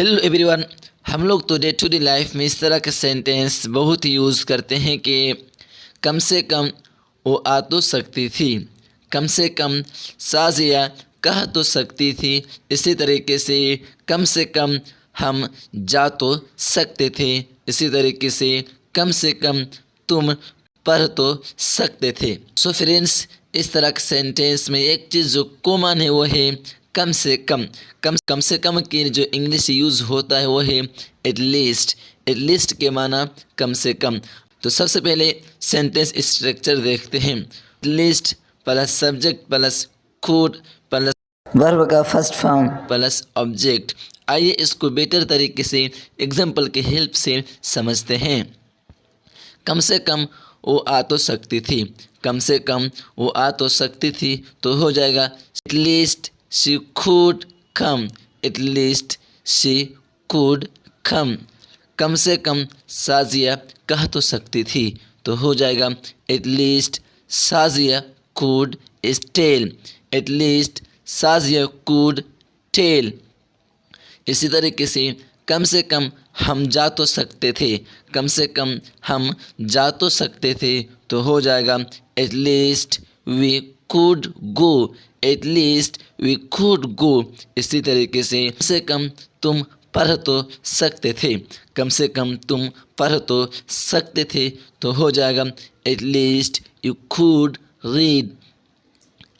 Hello everyone. हम लोग तो डे टू डे लाइफ में इस तरह के सेंटेंस बहुत यूज़ करते हैं कि कम से कम वो आ तो सकती थी, कम से कम साजिया कह तो सकती थी। इसी तरीके से कम हम जा तो सकते थे। इसी तरीके से कम तुम पढ़ तो सकते थे। सो फ्रेंड्स, इस तरह के सेंटेंस में एक चीज़ जो कॉमन है वो है कम से कम। कम से कम की जो इंग्लिश यूज़ होता है वो है एटलीस्ट। एटलीस्ट के माना कम से कम। तो सबसे पहले सेंटेंस स्ट्रक्चर देखते हैं। At least plus subject plus could plus verb का फर्स्ट फॉर्म प्लस ऑब्जेक्ट। आइए इसको बेटर तरीके से एग्जाम्पल के हेल्प से समझते हैं। कम से कम वो आ तो सकती थी, कम से कम वो आ तो सकती थी तो हो जाएगा at least she could come, at least she could come. कम से कम साजिया कह तो सकती थी तो हो जाएगा at least Sajiya could tell, at least Sajiya could tell. इसी तरीके से कम हम जा तो सकते थे, कम से कम हम जा तो सकते थे तो हो जाएगा at least we could go, at least we could go. इसी तरीके से कम तुम पढ़ तो सकते थे, कम से कम तुम पढ़ तो सकते थे तो हो जाएगा at least you could read,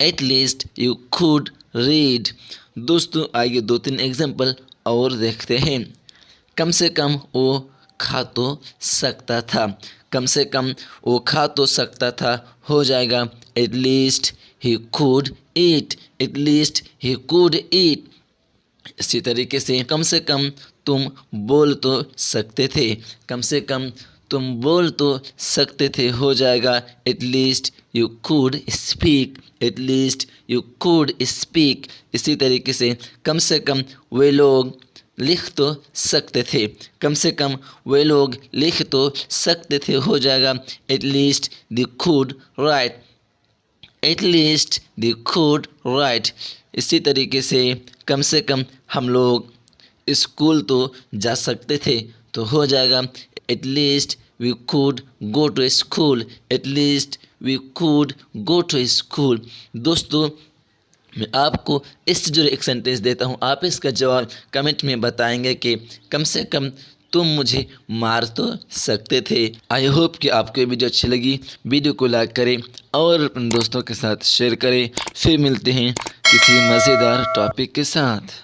at least you could read. दोस्तों आइए दो तीन एग्जाम्पल और देखते हैं। कम से कम वो खा तो सकता था, कम से कम वो खा तो सकता था हो जाएगा at least he could eat, at least he could ईट। इसी तरीके से कम तुम बोल तो सकते थे, कम से कम तुम बोल तो सकते थे हो जाएगा at least you could speak, at least you could speak. इसी तरीके से कम वे लोग लिख तो सकते थे, कम से कम वे लोग लिख तो सकते थे हो जाएगा at least they could write, at least they could write. इसी तरीके से कम हम लोग स्कूल तो जा सकते थे तो हो जाएगा at least we could go to school, at least we could go to school. दोस्तों मैं आपको इससे जुड़े एक सेंटेंस देता हूँ, आप इसका जवाब कमेंट में बताएंगे कि कम से कम तुम मुझे मार तो सकते थे। आई होप कि आपको ये वीडियो अच्छी लगी। वीडियो को लाइक करें और अपने दोस्तों के साथ शेयर करें। फिर मिलते हैं किसी मज़ेदार टॉपिक के साथ।